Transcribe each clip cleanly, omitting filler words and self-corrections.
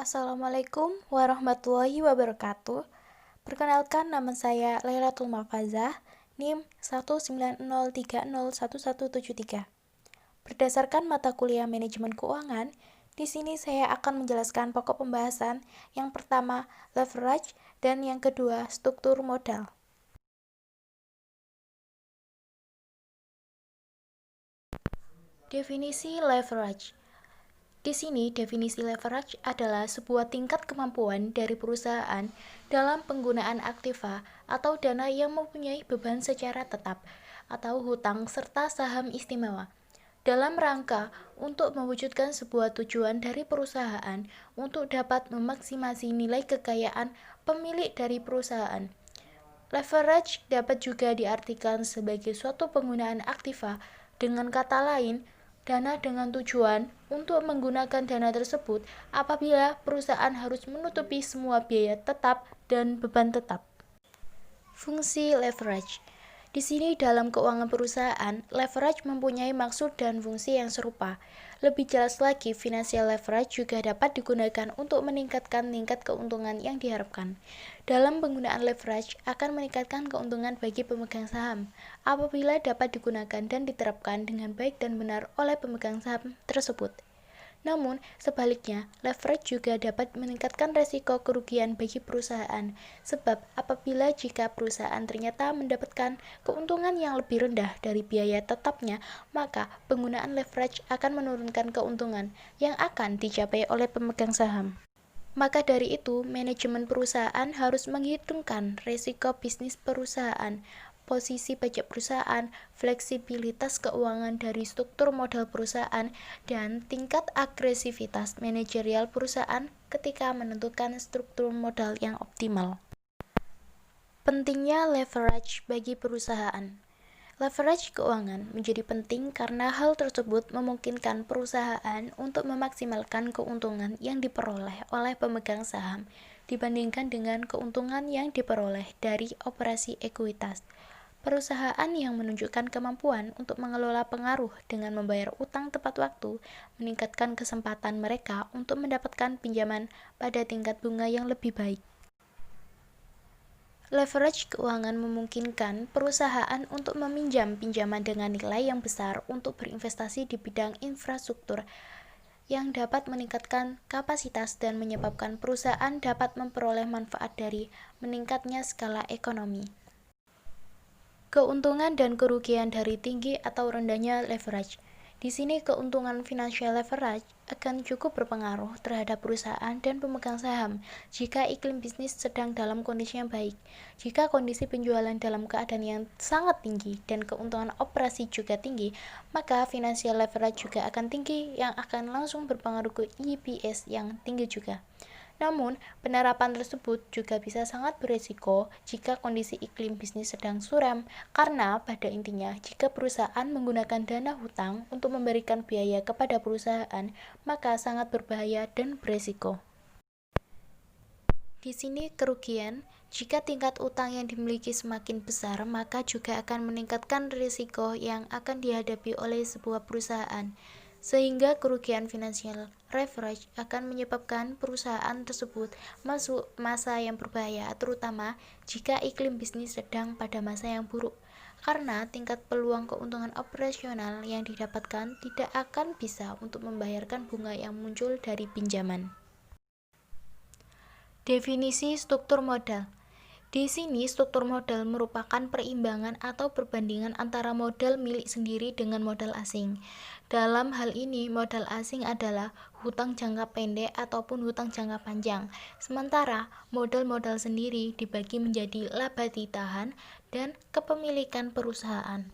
Assalamualaikum warahmatullahi wabarakatuh. Perkenalkan, nama saya Lailatul Malfazah, NIM 190301173. Berdasarkan mata kuliah Manajemen Keuangan, di sini saya akan menjelaskan pokok pembahasan. Yang pertama, leverage, dan yang kedua, struktur modal. Definisi leverage. Di sini, definisi leverage adalah sebuah tingkat kemampuan dari perusahaan dalam penggunaan aktiva atau dana yang mempunyai beban secara tetap atau hutang serta saham istimewa dalam rangka untuk mewujudkan sebuah tujuan dari perusahaan untuk dapat memaksimasi nilai kekayaan pemilik dari perusahaan. Leverage dapat juga diartikan sebagai suatu penggunaan aktiva, dengan kata lain, dana dengan tujuan untuk menggunakan dana tersebut apabila perusahaan harus menutupi semua biaya tetap dan beban tetap. Fungsi leverage. Di sini dalam keuangan perusahaan, leverage mempunyai maksud dan fungsi yang serupa. Lebih jelas lagi, financial leverage juga dapat digunakan untuk meningkatkan tingkat keuntungan yang diharapkan. Dalam penggunaan leverage akan meningkatkan keuntungan bagi pemegang saham apabila dapat digunakan dan diterapkan dengan baik dan benar oleh pemegang saham tersebut. Namun, sebaliknya, leverage juga dapat meningkatkan resiko kerugian bagi perusahaan, sebab apabila jika perusahaan ternyata mendapatkan keuntungan yang lebih rendah dari biaya tetapnya, maka penggunaan leverage akan menurunkan keuntungan yang akan dicapai oleh pemegang saham. Maka dari itu, manajemen perusahaan harus menghitungkan risiko bisnis perusahaan, posisi pajak perusahaan, fleksibilitas keuangan dari struktur modal perusahaan, dan tingkat agresivitas manajerial perusahaan ketika menentukan struktur modal yang optimal. Pentingnya leverage bagi perusahaan. Leverage keuangan menjadi penting karena hal tersebut memungkinkan perusahaan untuk memaksimalkan keuntungan yang diperoleh oleh pemegang saham dibandingkan dengan keuntungan yang diperoleh dari operasi ekuitas. Perusahaan yang menunjukkan kemampuan untuk mengelola pengaruh dengan membayar utang tepat waktu meningkatkan kesempatan mereka untuk mendapatkan pinjaman pada tingkat bunga yang lebih baik. Leverage keuangan memungkinkan perusahaan untuk meminjam pinjaman dengan nilai yang besar untuk berinvestasi di bidang infrastruktur yang dapat meningkatkan kapasitas dan menyebabkan perusahaan dapat memperoleh manfaat dari meningkatnya skala ekonomi. Keuntungan dan kerugian dari tinggi atau rendahnya leverage. Di sini keuntungan financial leverage akan cukup berpengaruh terhadap perusahaan dan pemegang saham jika iklim bisnis sedang dalam kondisi yang baik. Jika kondisi penjualan dalam keadaan yang sangat tinggi dan keuntungan operasi juga tinggi, maka financial leverage juga akan tinggi yang akan langsung berpengaruh ke EPS yang tinggi juga. Namun, penerapan tersebut juga bisa sangat berisiko jika kondisi iklim bisnis sedang suram, karena pada intinya, jika perusahaan menggunakan dana hutang untuk memberikan biaya kepada perusahaan, maka sangat berbahaya dan berisiko. Di sini kerugian, jika tingkat utang yang dimiliki semakin besar, maka juga akan meningkatkan risiko yang akan dihadapi oleh sebuah perusahaan, sehingga kerugian finansial leverage akan menyebabkan perusahaan tersebut masuk masa yang berbahaya, terutama jika iklim bisnis sedang pada masa yang buruk, karena tingkat peluang keuntungan operasional yang didapatkan tidak akan bisa untuk membayarkan bunga yang muncul dari pinjaman. Definisi struktur modal. Di sini, struktur modal merupakan perimbangan atau perbandingan antara modal milik sendiri dengan modal asing. Dalam hal ini, modal asing adalah hutang jangka pendek ataupun hutang jangka panjang. Sementara, modal-modal sendiri dibagi menjadi laba ditahan dan kepemilikan perusahaan.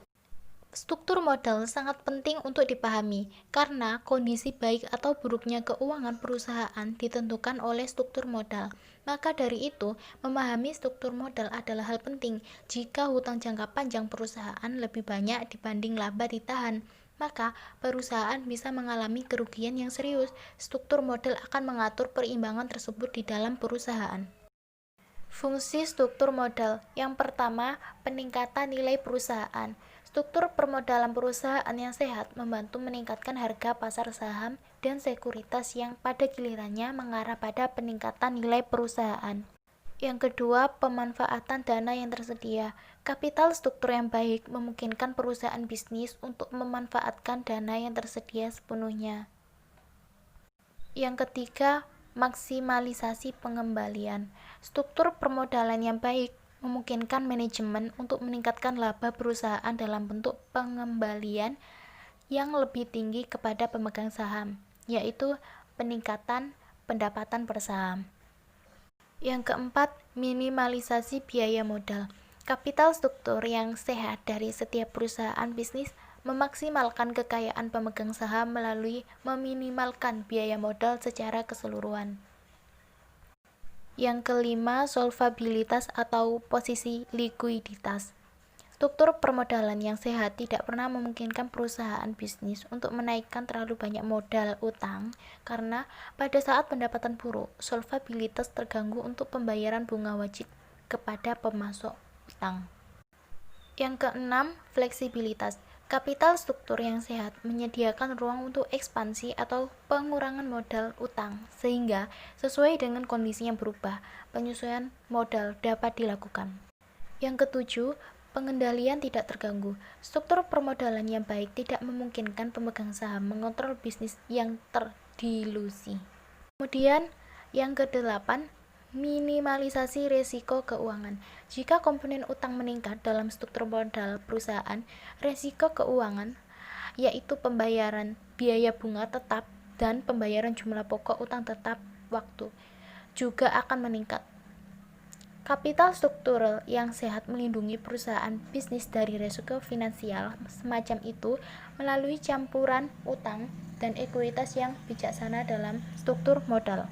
Struktur modal sangat penting untuk dipahami karena kondisi baik atau buruknya keuangan perusahaan ditentukan oleh struktur modal. Maka dari itu, memahami struktur modal adalah hal penting. Jika hutang jangka panjang perusahaan lebih banyak dibanding laba ditahan, maka perusahaan bisa mengalami kerugian yang serius. Struktur modal akan mengatur perimbangan tersebut di dalam perusahaan. Fungsi struktur modal. Yang pertama, peningkatan nilai perusahaan. Struktur permodalan perusahaan yang sehat membantu meningkatkan harga pasar saham dan sekuritas yang pada gilirannya mengarah pada peningkatan nilai perusahaan. Yang kedua, pemanfaatan dana yang tersedia. Kapital struktur yang baik memungkinkan perusahaan bisnis untuk memanfaatkan dana yang tersedia sepenuhnya. Yang ketiga, maksimalisasi pengembalian. Struktur permodalan yang baik memungkinkan manajemen untuk meningkatkan laba perusahaan dalam bentuk pengembalian yang lebih tinggi kepada pemegang saham, yaitu peningkatan pendapatan per saham. Yang keempat, minimalisasi biaya modal. Kapital struktur yang sehat dari setiap perusahaan bisnis memaksimalkan kekayaan pemegang saham melalui meminimalkan biaya modal secara keseluruhan. Yang kelima, solvabilitas atau posisi likuiditas. Struktur permodalan yang sehat tidak pernah memungkinkan perusahaan bisnis untuk menaikkan terlalu banyak modal utang karena pada saat pendapatan buruk, solvabilitas terganggu untuk pembayaran bunga wajib kepada pemasok utang. Yang keenam, fleksibilitas. Kapital struktur yang sehat menyediakan ruang untuk ekspansi atau pengurangan modal utang sehingga sesuai dengan kondisi yang berubah, penyesuaian modal dapat dilakukan. Yang ketujuh, pengendalian tidak terganggu. Struktur permodalan yang baik tidak memungkinkan pemegang saham mengontrol bisnis yang terdilusi. Kemudian, yang kedelapan, minimalisasi risiko keuangan. Jika komponen utang meningkat dalam struktur modal perusahaan, risiko keuangan, yaitu pembayaran biaya bunga tetap dan pembayaran jumlah pokok utang tetap waktu, juga akan meningkat. Kapital struktural yang sehat melindungi perusahaan bisnis dari risiko finansial semacam itu melalui campuran utang dan ekuitas yang bijaksana dalam struktur modal.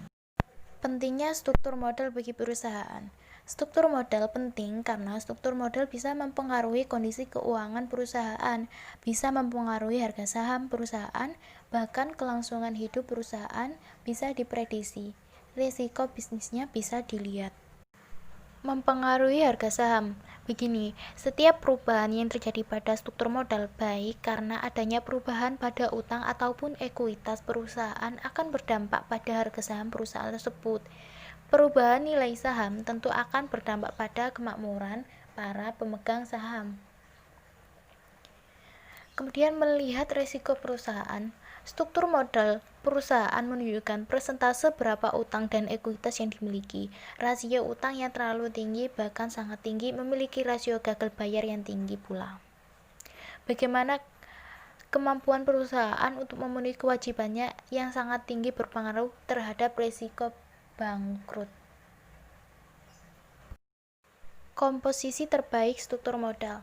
Pentingnya struktur modal bagi perusahaan. Struktur modal penting karena struktur modal bisa mempengaruhi kondisi keuangan perusahaan, bisa mempengaruhi harga saham perusahaan, bahkan kelangsungan hidup perusahaan bisa diprediksi. Risiko bisnisnya bisa dilihat. Mempengaruhi harga saham. Begini, setiap perubahan yang terjadi pada struktur modal baik karena adanya perubahan pada utang ataupun ekuitas perusahaan akan berdampak pada harga saham perusahaan tersebut. Perubahan nilai saham tentu akan berdampak pada kemakmuran para pemegang saham. Kemudian melihat risiko perusahaan. Struktur modal perusahaan menunjukkan persentase berapa utang dan ekuitas yang dimiliki. Rasio utang yang terlalu tinggi bahkan sangat tinggi memiliki rasio gagal bayar yang tinggi pula. Bagaimana kemampuan perusahaan untuk memenuhi kewajibannya yang sangat tinggi berpengaruh terhadap risiko bangkrut. Komposisi terbaik struktur modal.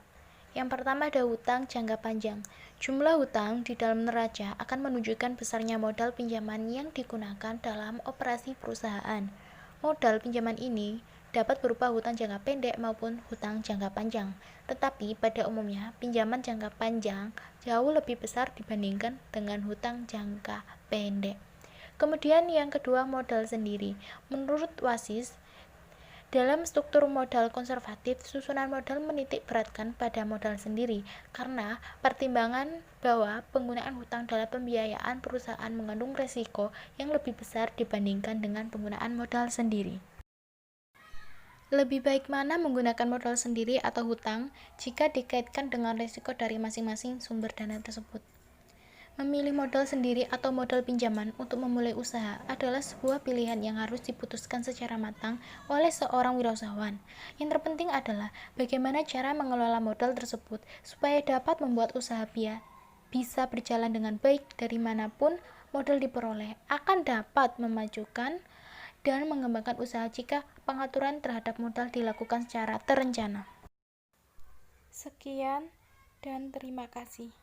Yang pertama ada hutang jangka panjang. Jumlah hutang di dalam neraca akan menunjukkan besarnya modal pinjaman yang digunakan dalam operasi perusahaan. Modal pinjaman ini dapat berupa hutang jangka pendek maupun hutang jangka panjang. Tetapi pada umumnya pinjaman jangka panjang jauh lebih besar dibandingkan dengan hutang jangka pendek. Kemudian yang kedua modal sendiri. Menurut Wasis, dalam struktur modal konservatif, susunan modal menitik beratkan pada modal sendiri karena pertimbangan bahwa penggunaan hutang dalam pembiayaan perusahaan mengandung risiko yang lebih besar dibandingkan dengan penggunaan modal sendiri. Lebih baik mana menggunakan modal sendiri atau hutang jika dikaitkan dengan risiko dari masing-masing sumber dana tersebut? Memilih modal sendiri atau modal pinjaman untuk memulai usaha adalah sebuah pilihan yang harus diputuskan secara matang oleh seorang wirausahawan. Yang terpenting adalah bagaimana cara mengelola modal tersebut supaya dapat membuat usaha bisa berjalan dengan baik. Dari manapun modal diperoleh akan dapat memajukan dan mengembangkan usaha jika pengaturan terhadap modal dilakukan secara terencana. Sekian dan terima kasih.